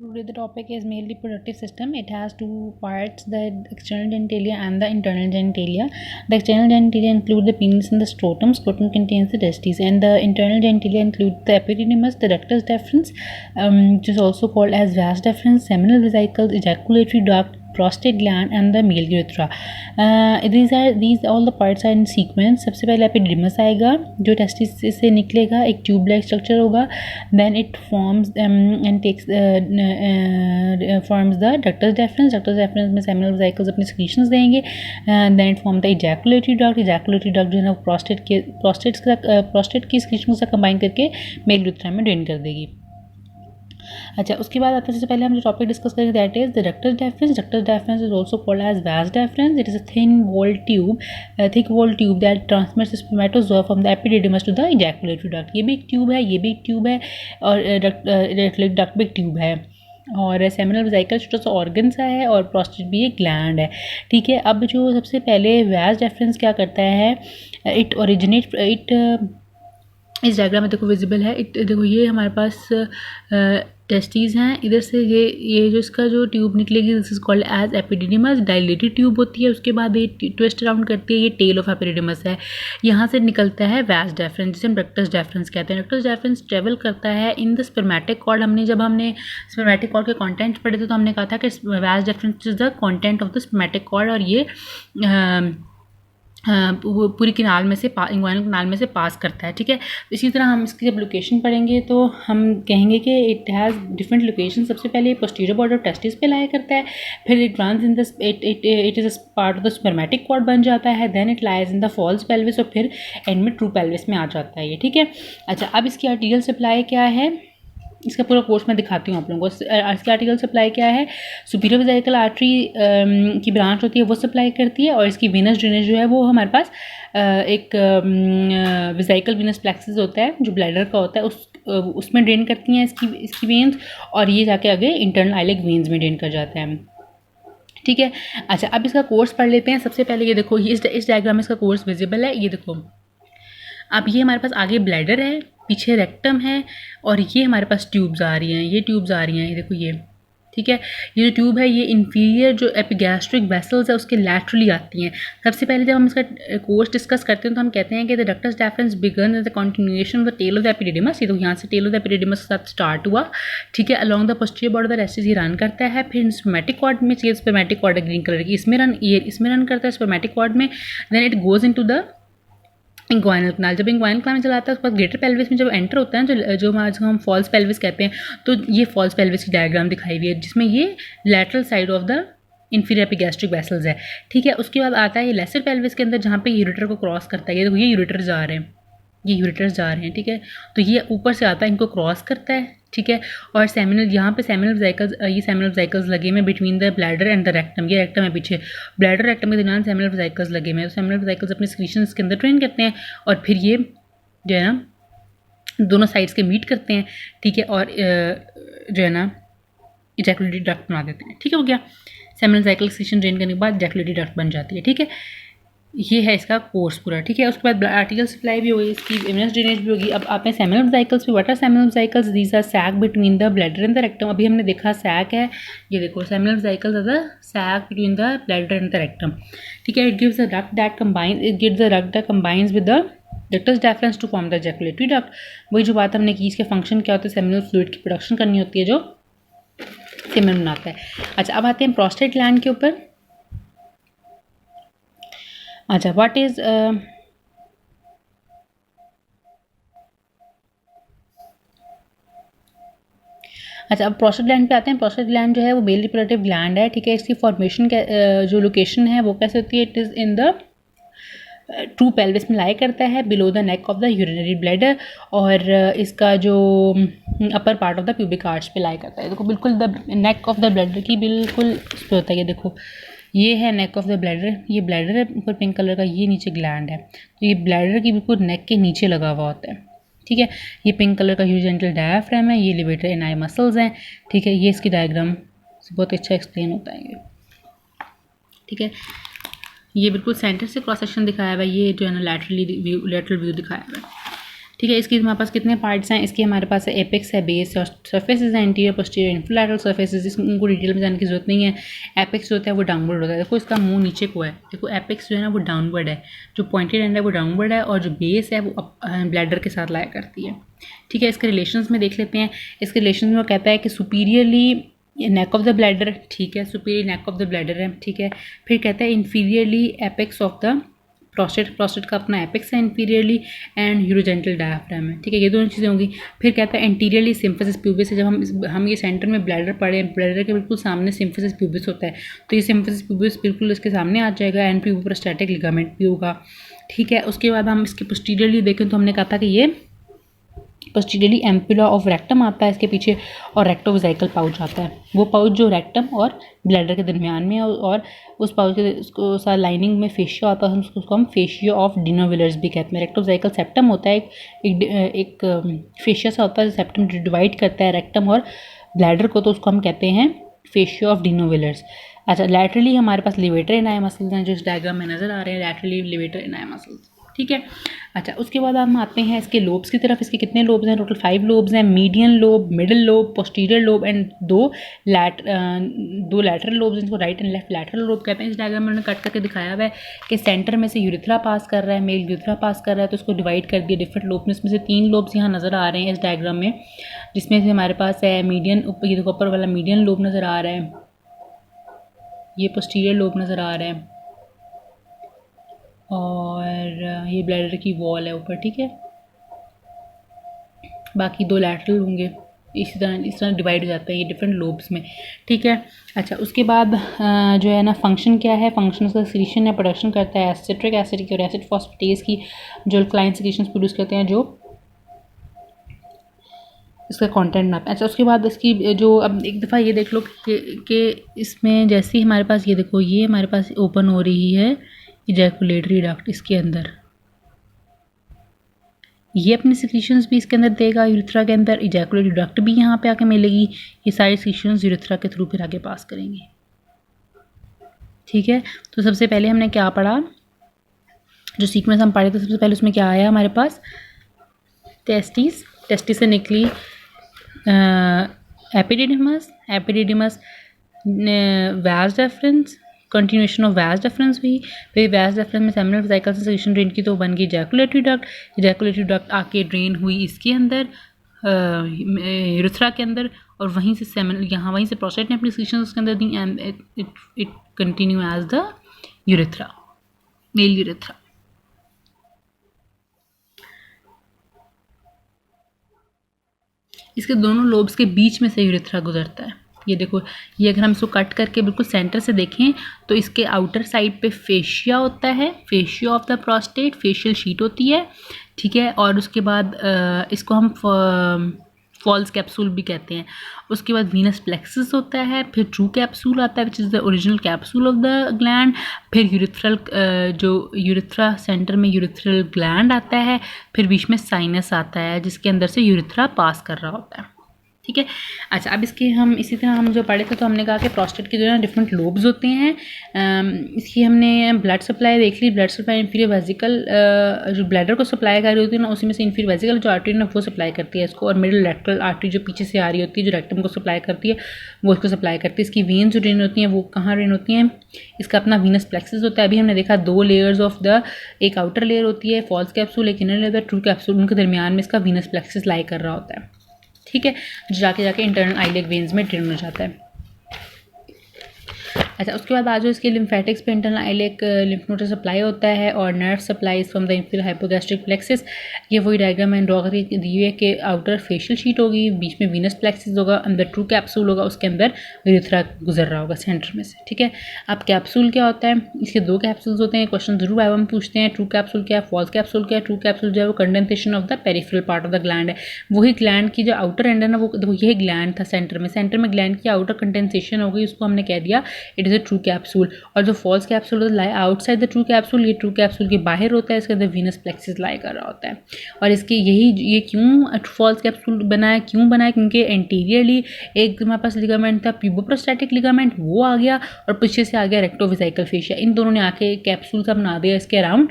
Today the topic is male reproductive system. It has two parts, the external genitalia and the internal genitalia. The external genitalia include the penis and the scrotum. Scrotum contains the testes, and the internal genitalia include the epididymis, the rectus deferens, which is also called as vas deferens, seminal vesicles, ejaculatory duct, prostate gland and the male urethra. These all the parts are in sequence. सबसे पहले epididymis आएगा जो testis से निकलेगा, एक tube like structure होगा. Then it forms and takes forms the ductus deferens. Ductus deferens में seminal vesicles अपने सिक्रीशंस देंगे. Then it form the ejaculatory duct. Ejaculatory duct जो है प्रोस्टेट की सिक्रीशन से कंबाइन करके मेल यूरेथ्रा में ड्रेन कर देगी. अच्छा, उसके बाद सबसे पहले हम जो टॉपिक डिस्कस करेंगे that is the ductus deferens. Ductus deferens is also called as vas deferens. It is a thick wall tube that transmits spermatozoa from the epididymis to the ejaculatory duct. ये भी एक tube है, ये भी एक tube है, और duct भी एक ट्यूब है. और सेमिनल वेसिकल छोटा सा ऑर्गन सा है, और प्रोस्टेट भी एक ग्लैंड है. ठीक है, अब जो सबसे पहले वास डेफरेंस क्या करता है, इस डायग्राम में देखो विजिबल है. देखो ये हमारे पास टेस्टीज हैं. इधर से ये जो इसका जो ट्यूब निकलेगी this is called as epididymis. Dilated tube होती है, उसके बाद ये ट्विस्ट अराउंड करती है, ये टेल ऑफ एपिडिडिमस है. यहाँ से निकलता है वास डेफरेंस जिसे हम डक्टस डेफरेंस कहते हैं. डक्टस डेफरेंस ट्रेवल करता है इन द स्पर्मेटिक कॉर्ड. जब हमने स्पर्मेटिक कॉर्ड के कॉन्टेंट पढ़े थे तो हमने कहा था कि vas deferens is the content of the spermatic cord, और ये वो पूरी इंग्वाइनल कैनाल में से पास करता है. ठीक है, इसी तरह हम इसकी जब लोकेशन पढ़ेंगे तो हम कहेंगे कि इट हैज़ डिफरेंट लोकेशन. सबसे पहले पोस्टीरियर बॉर्डर ऑफ टेस्टिस पे लाया करता है, फिर it runs in the it is a part of the spermatic cord बन जाता है. Then it lies in the false pelvis, और फिर एंड में ट्रू पेल्विस में आ जाता है ये. ठीक है, अच्छा, अब इसकी आर्टीरियल सप्लाई क्या है, इसका पूरा कोर्स मैं दिखाती हूँ आप लोगों को. इसकी आर्टिकल सप्लाई क्या है, सुपीरियर वेसिकल आर्टरी की ब्रांच होती है वो सप्लाई करती है, और इसकी वेनस ड्रेनेज जो है वो हमारे पास एक वेसिकल वेनस प्लेक्सस होता है जो ब्लैडर का होता है, उसमें ड्रेन करती हैं इसकी वेन्स, और ये जाके आगे इंटरनल आइलिक वेन्स में ड्रेन कर जाता है. ठीक है, अच्छा, अब इसका कोर्स पढ़ लेते हैं. सबसे पहले ये देखो, इस डायग्राम में इसका कोर्स विजिबल है. ये देखो, अब ये हमारे पास आगे ब्लैडर है, पीछे रेक्टम है, और ये हमारे पास ट्यूब्स आ रही हैं. ये देखो ये. ठीक है, ये जो ट्यूब है ये इंफीरियर जो एपिगैस्ट्रिक वेसल्स है उसके लैटरली आती हैं. सबसे पहले जब हम इसका कोर्स डिस्कस करते हैं तो हम कहते हैं कि the ductus deferens began as the continuation of the tail of the epididymis. ये तो यहाँ से टेल ऑफ द एपिडिडिमस के साथ स्टार्ट हुआ. ठीक है, along the posterior border of the testis ये रन करता है. फिर स्पर्मेटिक कॉर्ड में, ये स्पर्मेटिक कॉर्ड है ग्रीन कलर की, इसमें रन करता है स्पर्मेटिक कॉर्ड में. Then it goes into the inguinal canal. जब इंग्वाइनल कैनाल में चलाता है उसके बाद ग्रेटर पेल्विस में जब एंटर होता है, जो हम फॉल्स पेल्विस कहते हैं, तो ये फॉल्स पेल्विस की डायग्राम दिखाई हुई है जिसमें ये lateral side of the inferior epigastric vessels है. ठीक है, उसके बाद आता है ये लेसर पेल्विस के अंदर जहाँ पे यूरेटर को क्रॉस करता है. ये देखो ये यूरेटर्स जा रहे हैं. ठीक है, तो ये ऊपर से आता है, इनको क्रॉस करता है. ठीक है, और यहाँ पे सेमिनल वेसिकल्स लगे हुए between the bladder and the rectum. ये रेक्टम है पीछे, ब्लैडर रेक्टम के दरमियान सेमिनल वेसिकल्स लगे हुए हैं. सेमिनल वेसिकल्स अपने सिक्रीशंस के अंदर ट्रेन करते हैं, और फिर ये जो है ना दोनों साइड्स के मीट करते हैं. ठीक है, और जो है ना इजैकुलेटरी डक्ट बना देते हैं. ठीक है, हो गया. सेमिनल वेसिकल सिक्रीशन ड्रेन करने के बाद इजैकुलेटरी डक्ट बन जाती है. ठीक है, ये है इसका कोर्स पूरा. ठीक है, उसके बाद आर्टिकल सप्लाई भी होगी, इसकी वेनस ड्रेनेज भी होगी. अब आपने सेमिनल वेसिकल्स पे, what are seminal vesicles, these are sac between the bladder and the rectum. अभी हमने देखा सैक है, ये देखो seminal vesicles are the sac between the bladder and the rectum. ठीक है, it gives the duct that combines with the ductus deferens to form the ejaculatory duct. वही जो बात हमने की, इसके फंक्शन क्या होता है, सेमिनल फ्लूइड की प्रोडक्शन करनी होती है जो सेमेन बनाता है. अच्छा, अब आते हैं प्रोस्टेट ग्लैंड के ऊपर. अच्छा, व्हाट इज अच्छा, अब प्रोस्टेट ग्लैंड पे आते हैं. प्रोस्टेट ग्लैंड जो है वो मेल रिप्रोडक्टिव ग्लैंड है. ठीक है, इसकी फॉर्मेशन जो लोकेशन है वो कैसे होती है, it is in the true pelvis में लाई करता है below the neck of the urinary bladder, और इसका जो upper part of the pubic arch पे लाई करता है. देखो बिल्कुल the neck of the bladder की बिल्कुल इस पे होता है. ये देखो, ये है नेक ऑफ द ब्लैडर, ये ब्लैडर है ऊपर पिंक कलर का, ये नीचे ग्लैंड है. तो ये ब्लैडर की बिल्कुल नेक के नीचे लगा हुआ होता है. ठीक है, ये पिंक कलर का यूजेंटल डायाफ्राम है, ये लिवेटर एनाई मसल्स हैं. ठीक है, ये इसकी डायग्राम से बहुत अच्छा एक्सप्लेन होता है ये. ठीक है, ये बिल्कुल सेंटर से क्रॉस सेक्शन दिखाया हुआ है, ये जो है ना लैटरल व्यू दिखाया हुआ है. ठीक है। इसके हमारे पास कितने पार्ट्स हैं, इसके हमारे पास है एपेक्स है, बेस और सर्फेसिस है, इंटीरियर पोस्टीरियर इंफ्रालैटरल सर्फेसिस, उनको डिटेल में जाने की जरूरत नहीं है। एपेक्स जो होता है वो डाउनवर्ड होता है, देखो इसका मुंह नीचे को है, देखो एपेक्स जो है ना वो डाउनवर्ड है, जो पॉइंटेड एंड है वो डाउनवर्ड है, और जो बेस है वो ब्लैडर के साथ लाया करती है। ठीक है। इसके रिलेशंस में देख लेते हैं। इसके रिलेशन में वो कहता है कि superiorly neck of the bladder, ठीक है, superior neck of the bladder है, ठीक है। फिर कहता है inferiorly apex of the prostate, prostate का अपना एपेक्स है इन्फीरियरली, एंड यूरोजेंटल डायफ्राम है, ठीक है, ये दोनों चीज़ें होंगी। फिर कहता है एंटीरियरली सिम्फिसिस प्यूबिस है, जब हम ये सेंटर में ब्लैडर पढ़े, ब्लैडर के बिल्कुल सामने सिम्फिसिस प्यूबिस होता है, तो ये सिम्फिसिस प्यूबिस बिल्कुल इसके सामने आ जाएगा, एंड प्यूबोप्रोस्टैटिक लिगामेंट भी होगा। ठीक है। उसके बाद हम इसके पोस्टीरियरली देखें तो हमने कहा था कि ये पोस्टीरियरली एम्पुला ऑफ रेक्टम आता है इसके पीछे, और रेक्टोवेजाइकल पाउच आता है, वो पाउच जो रेक्टम और ब्लैडर के दरमियान में है, और उस पाउच के उसको साथ लाइनिंग में फेशिया आता है, उसको हम फेशिया ऑफ डिनोविलर्स भी कहते हैं। रेक्टोवेजाइकल सेप्टम होता है, एक फेशिया सा होता है, सेप्टम डिवाइड करता है रेक्टम और ब्लैडर को, तो उसको हम कहते हैं फेशिया ऑफ डिनोविलर्स। अच्छा, लैटरली हमारे पास लिवेटर एनाया मसल्स हैं जो इस डायग्राम में नज़र आ रहे हैं, लैटरली लिवेटर एनाया मसल्स, ठीक है। अच्छा, उसके बाद हम आते हैं इसके लोब्स की तरफ। इसके कितने लोब्स हैं, टोटल 5 लोब्स हैं, median lobe, middle lobe, posterior lobe, and दो लैटरल लोब्स, इनको right and left lateral lobe कहते हैं। इस डायग्राम में उन्होंने कट करके दिखाया हुआ है कि सेंटर में से यूरिथ्रा पास कर रहा है, मेल यूरिथ्रा पास कर रहा है, तो उसको डिवाइड कर दिया डिफरेंट लोब में। इसमें से 3 लोब्स यहाँ नज़र आ रहे हैं इस डायग्राम में, जिसमें से हमारे पास है मीडियन, ये देखो ऊपर वाला मीडियन लोब नज़र आ रहा है, ये पोस्टीरियर लोब नज़र आ रहा है, और ये ब्लैडर की वॉल है ऊपर, ठीक है। बाकी 2 लैटरल होंगे, इस तरह डिवाइड हो जाता है ये डिफरेंट लोब्स में, ठीक है। अच्छा, उसके बाद जो है ना फंक्शन क्या है, फंक्शन उसका सिक्रीशन है, प्रोडक्शन करता है एसिट्रिक एसिड की और एसिड फॉस्फेटेज की, जो अल्कलाइन सिक्रीशंस प्रोड्यूस करते हैं, जो इसका कंटेंट नाप। अच्छा, उसके बाद इसकी जो, अब एक दफ़ा ये देख लो कि इसमें जैसे ही हमारे पास ये देखो, ये हमारे पास ओपन हो रही है इजैकुलेटरी डक्ट, इसके अंदर ये अपने सिक्रीशंस भी इसके अंदर देगा यूरिथ्रा के अंदर, इजैकुलेटरी डक्ट भी यहाँ पे आके मिलेगी, ये सारी सिक्रीशंस यूरिथ्रा के थ्रू फिर आगे पास करेंगे, ठीक है। तो सबसे पहले हमने क्या पढ़ा, जो सीक्वेंस हम पढ़े थे, सबसे पहले उसमें क्या आया हमारे पास, टेस्टिस, टेस्टिस से निकली epididymis, vas deferens, continuation of vas deferens हुई, फिर वास डेफरेंस में सेमिनल वेसिकल से सिक्रीशन ड्रेन की, तो बन गई इजैकुलेटरी डक्ट, इजैकुलेटरी डक्ट आके ड्रेन हुई इसके अंदर यूरिथ्रा के अंदर, और वहीं से वहीं से प्रोस्टेट ने अपनी सिक्रीशन उसके अंदर दी, and it continue as the urethra, male urethra. इसके दोनों लोब्स के बीच में से यूरिथ्रा गुजरता है, ये देखो, ये अगर हम इसको कट करके बिल्कुल सेंटर से देखें तो इसके आउटर साइड पे फेशिया होता है, fascia of the prostate, facial sheet होती है, ठीक है। और उसके बाद इसको हम फॉल्स कैप्सूल भी कहते हैं। उसके बाद वीनस प्लेक्सस होता है, फिर ट्रू कैप्सूल आता है which is the original capsule of the gland, फिर यूरिथ्रल जो यूरिथ्रा सेंटर में यूरिथ्रल ग्लैंड आता है, फिर बीच में साइनस आता है जिसके अंदर से यूरिथ्रा पास कर रहा होता है, ठीक है। अच्छा, अब इसके हम इसी तरह हम जो पढ़े थे तो हमने कहा कि प्रोस्टेट के जो है ना डिफरेंट लोब्स होते हैं। इसकी हमने ब्लड सप्लाई देख ली, ब्लड सप्लाई इन्फीरियर वेसिकल जो ब्लैडर को सप्लाई कर रही होती है ना, उसी में से इन्फीरियर वेसिकल जो आर्टरी ना वो सप्लाई करती है इसको, और मिडिल लैटरल आर्टरी जो पीछे से आ रही होती है जो रेक्टम को सप्लाई करती है वो इसको सप्लाई करती है। इसकी वेन्स जो ड्रेन होती हैं वो कहाँ ड्रेन होती हैं, इसका अपना वीनस प्लेक्सस होता है। अभी हमने देखा 2 लेयर्स ऑफ द, एक आउटर लेयर होती है फॉल्स कैप्सूल, एक इनर लेयर ट्रू कैप्सूल, उनके दरमियान में इसका वीनस प्लेक्सस लाई कर रहा होता है, ठीक है, जो जाके इंटरनल आइलिक वेन्स में ड्रेन हो जाता है। अच्छा, उसके बाद आज इसके लिम्फेटिक्स पे internal iliac lymph node supply होता है, और nerve supply from the inferior hypogastric plexus. ये वही डायग्राम में ड्रॉ करके दी हुई है कि आउटर फेशियल शीट होगी, बीच में वीनस प्लेक्सस होगा, अंदर ट्रू कैप्सूल होगा, उसके अंदर यूरिथ्रा गुजर रहा होगा सेंटर में से, ठीक है। अब कैप्सूल क्या होता है, इसके 2 कैप्सूल्स होते हैं, क्वेश्चन जरूर आए हम पूछते हैं, ट्रू कैप्सूल क्या है, फॉल्स कैप्सूल क्या है। ट्रू कैप्सूल जो है वो condensation of the peripheral part of the gland है, वही ग्लैंड की जो आउटर एंड है ना, वो देखो यही ग्लैंड था सेंटर में ग्लैंड की आउटर कंडेंसेशन हो गई, उसको हमने कह दिया it is a true capsule. और जो फॉल्स कैप्सूल होता है लाई आउटसाइड द ट्रू कैप्सूल, ये ट्रू कैप्सूल के बाहर होता है, इसके अंदर वीनस प्लेक्सस लाई कर रहा होता है। और इसके ये क्यों फॉल्स कैप्सूल बना है, क्योंकि एंटीरियरली एक हमारे पास लिगामेंट था प्यूबोप्रोस्टैटिक लिगामेंट, वो आ गया, और पीछे से आ गया रेक्टोवेसिकल फेशिया, इन दोनों ने आके कैप्सूल सा बना दिया इसके अराउंड,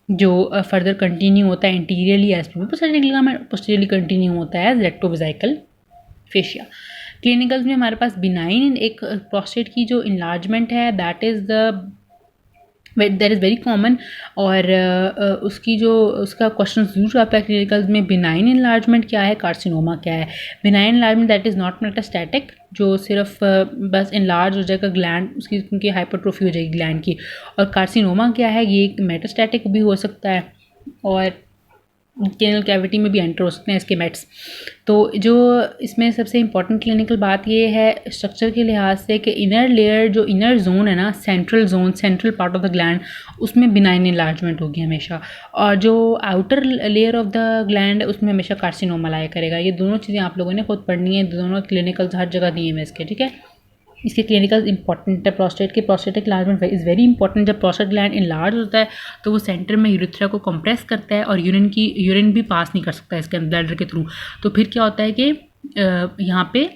जो फर्दर कंटिन्यू होता है anteriorly as prostatic ligament, posteriorly continue होता है एज रेक्टोवेसिकल फेशिया। क्लिनिकल्स में हमारे पास बिनाइन एक प्रोस्टेट की जो इनलार्जमेंट है that is the that is very common, और उसकी जो उसका क्वेश्चन ज़रूर आता है क्लिनिकल्स में, बिनाइन इनलार्जमेंट क्या है, कार्सिनोमा क्या है। Benign enlargement that is not metastatic, जो सिर्फ बस इनलार्ज हो जाएगा ग्लैंड, उसकी उनकी हाइपरट्रोफी हो जाएगी ग्लैंड की। और कार्सिनोमा क्या है, ये मेटास्टैटिक भी हो सकता है और केनल कैविटी में भी एंटर हो सकते हैं इसके मेट्स। तो जो इसमें सबसे इंपॉर्टेंट क्लिनिकल बात ये है स्ट्रक्चर के लिहाज से कि इनर लेयर, जो इनर जोन है ना, central zone, central part of the gland, उसमें बिनाइन इनलार्जमेंट होगी हमेशा, और जो outer layer of the gland उसमें हमेशा कार्सिनोमा लाया करेगा। ये दोनों चीज़ें आप लोगों ने खुद पढ़नी है, दोनों क्लिनिकल्स हर जगह दिए हैं इसके, ठीक है। इसके क्लिनिकल इंपॉर्टेंट है प्रोस्टेट के, prostatic enlargement is very important. जब प्रोस्टेट ग्लैंड इनलार्ज होता है तो वो सेंटर में यूरेथ्रा को कंप्रेस करता है और यूरिन भी पास नहीं कर सकता इसके अंदर ब्लैडर के थ्रू। तो फिर क्या होता है कि यहाँ पे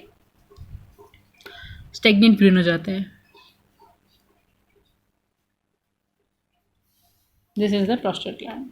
स्टेगनेंट यूरिन हो जाता है। This is the prostate gland.